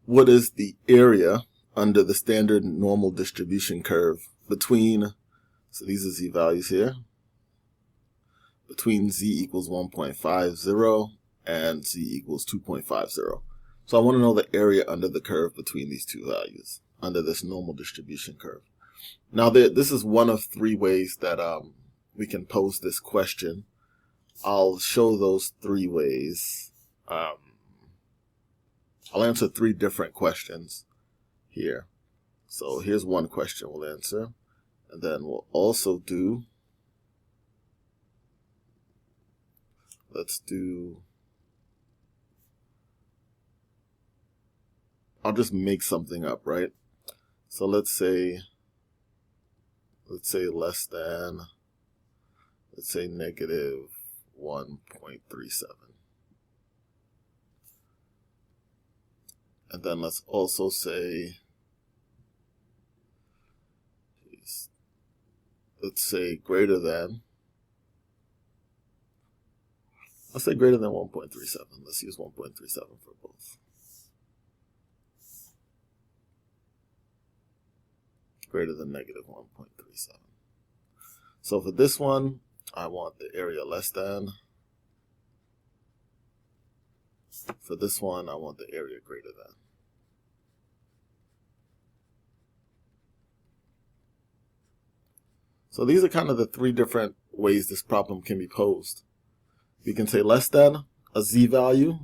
what is the area under the standard normal distribution curve between, so these are z values here, between z equals 1.50 and z equals 2.50. So I want to know the area under the curve between these two values, under this normal distribution curve. Now, this is one of three ways that we can pose this question. I'll show those three ways. I'll answer three different questions here. So here's one question we'll answer. And then we'll also do, I'll just make something up, right? So let's say less than, let's say negative 1.37. And then let's also say, let's say greater than, let's say greater than 1.37. Let's use 1.37 for both. Greater than negative 1.37. So for this one, I want the area less than. For this one, I want the area greater than. So these are kind of the three different ways this problem can be posed. We can say less than a z value,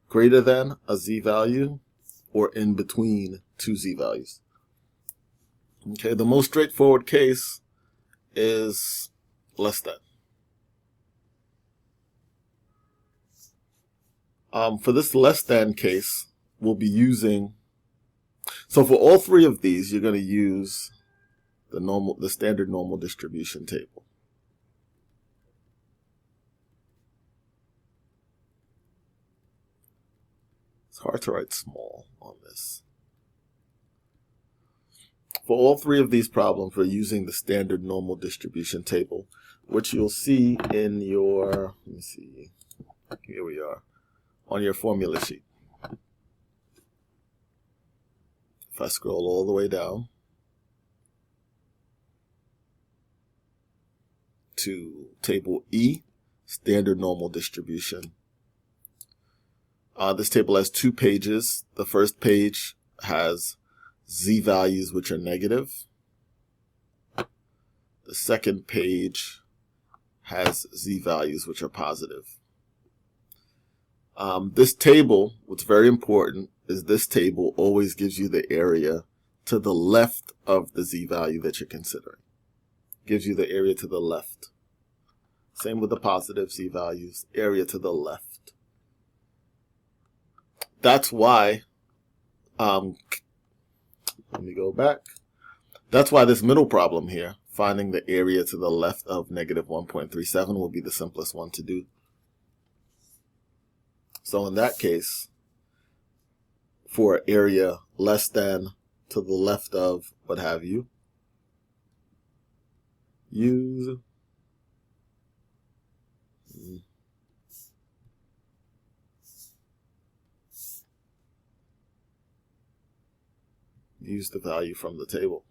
greater than a z value, or in between two z values. Okay, the most straightforward case is less than. For this less than case, we'll be using, so for all three of these, you're going to use the standard normal distribution table. It's hard to write small on this. For all three of these problems, we're using the standard normal distribution table, which you'll see in your, let me see, here we are, on your formula sheet. If I scroll all the way down to table E, standard normal distribution. This table has 2 pages. The first page has z values which are negative. The second page has z values which are positive. This table, what's very important is this table always gives you the area to the left of the z value that you're considering. Gives you the area to the left. Same with the positive z values, area to the left. That's why, let me go back. That's why this middle problem here, finding the area to the left of negative 1.37 will be the simplest one to do. So in that case, for area less than to the left of what have you, use the value from the table.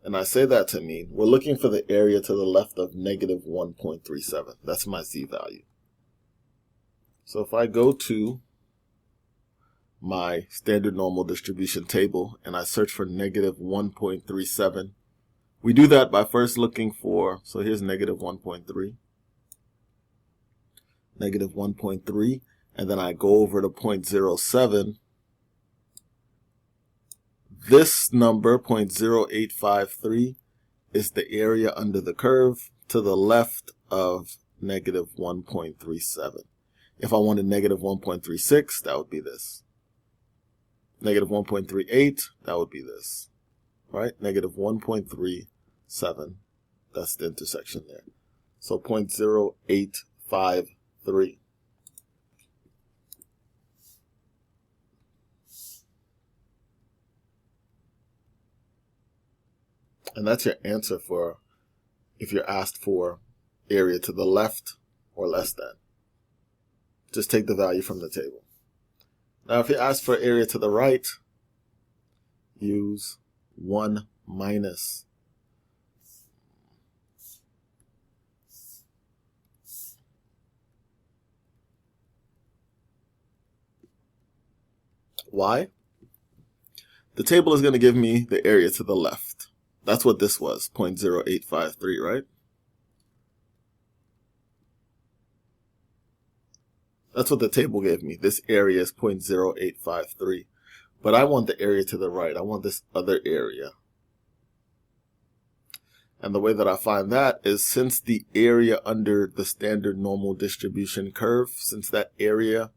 And I say that to mean we're looking for the area to the left of negative 1.37. That's my z value. So if I go to my standard normal distribution table and I search for negative 1.37, we do that by first looking for, so here's negative 1.3. Negative 1.3, and then I go over to 0.07. This number, 0.0853, is the area under the curve to the left of negative 1.37. If I wanted negative 1.36, that would be this. Negative 1.38, that would be this. Right? Negative 1.37, that's the intersection there. So 0.0853. And that's your answer for if you're asked for area to the left or less than. just take the value from the table. Now, if you ask for area to the right, use 1 minus y. The table is going to give me the area to the left. That's what this was, 0.0853, right? That's what the table gave me. This area is 0.0853. But I want the area to the right. I want this other area. And the way that I find that is, since the area under the standard normal distribution curve, since that area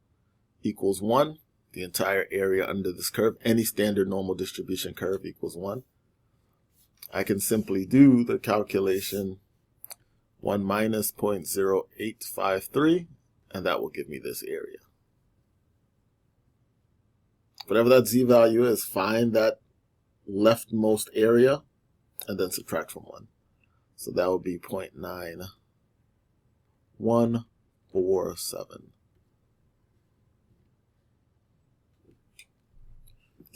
equals 1, the entire area under this curve, any standard normal distribution curve equals 1, I can simply do the calculation 1 minus 0.0853, and that will give me this area. Whatever that z value is, find that leftmost area and then subtract from 1. So that would be 0.9147.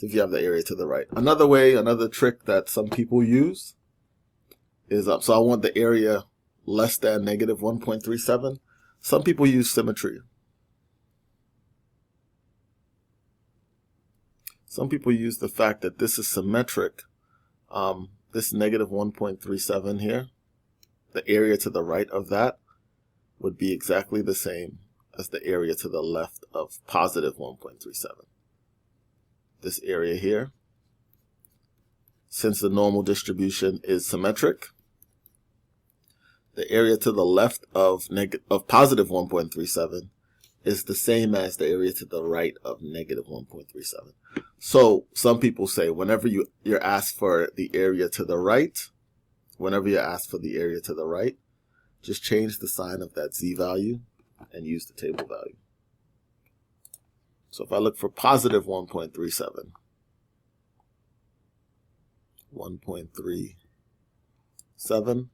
If you have the area to the right. Another way, another trick that some people use is, so I want the area less than negative 1.37. Some people use symmetry. Some people use the fact that this is symmetric. This negative 1.37 here, the area to the right of that would be exactly the same as the area to the left of positive 1.37. This area here, since the normal distribution is symmetric, the area to the left of positive 1.37 is the same as the area to the right of negative 1.37. So some people say whenever you're asked for the area to the right, just change the sign of that z value and use the table value. So if I look for positive 1.37, 1.37,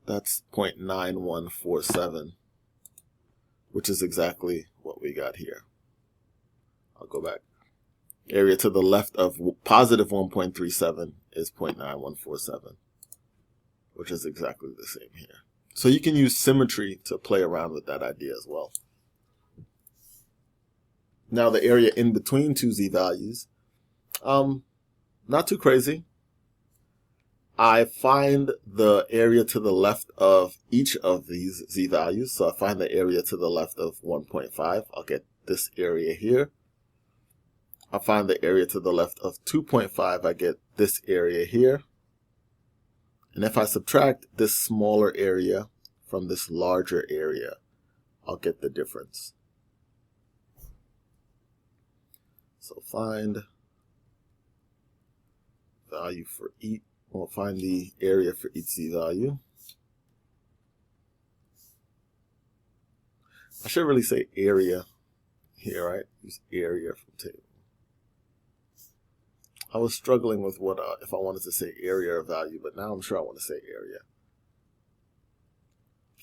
that's 0.9147, which is exactly what we got here. I'll go back. Area to the left of positive 1.37 is 0.9147, which is exactly the same here. So you can use symmetry to play around with that idea as well. Now the area in between two z values, not too crazy. I find the area to the left of each of these z values. So I find the area to the left of 1.5. I'll get this area here. I find the area to the left of 2.5. I get this area here. And if I subtract this smaller area from this larger area, I'll get the difference. So find value for each. We'll find the area for each z value. I should really say area here, right? Use area from table. I was struggling with what if I wanted to say area or value, but now I'm sure I want to say area.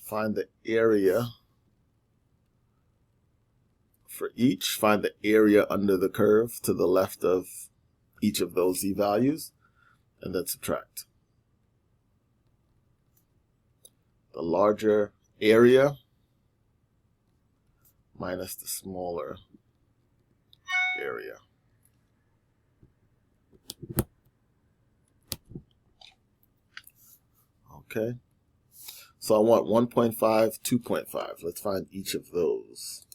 Find the area for each. Find the area under the curve to the left of each of those z values, and then subtract. The larger area minus the smaller area. Okay. So I want 1.5, 2.5. Let's find each of those.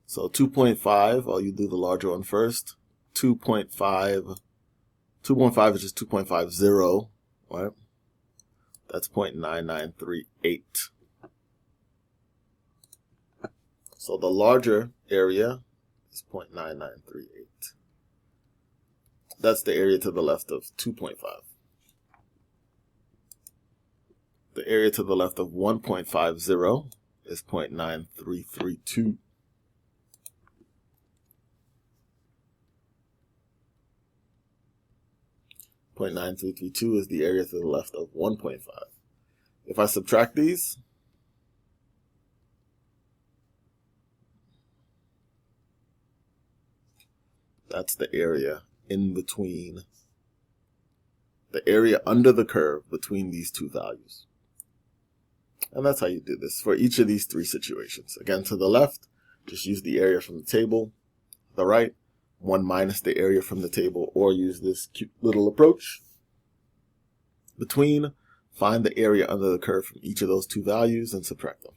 So 2.5, you do the larger one first. 2.5 is just 2.50, right? That's 0.9938. So the larger area is 0.9938. That's the area to the left of 2.5. The area to the left of 1.50 is 0.9332. .9332 is the area to the left of 1.5. If I subtract these, That's the area in between, the area under the curve between these two values. And that's how you do this for each of these three situations. Again, to the left, just use the area from the table. The right, 1 minus the area from the table, or use this cute little approach. Between, find the area under the curve from each of those two values and subtract them.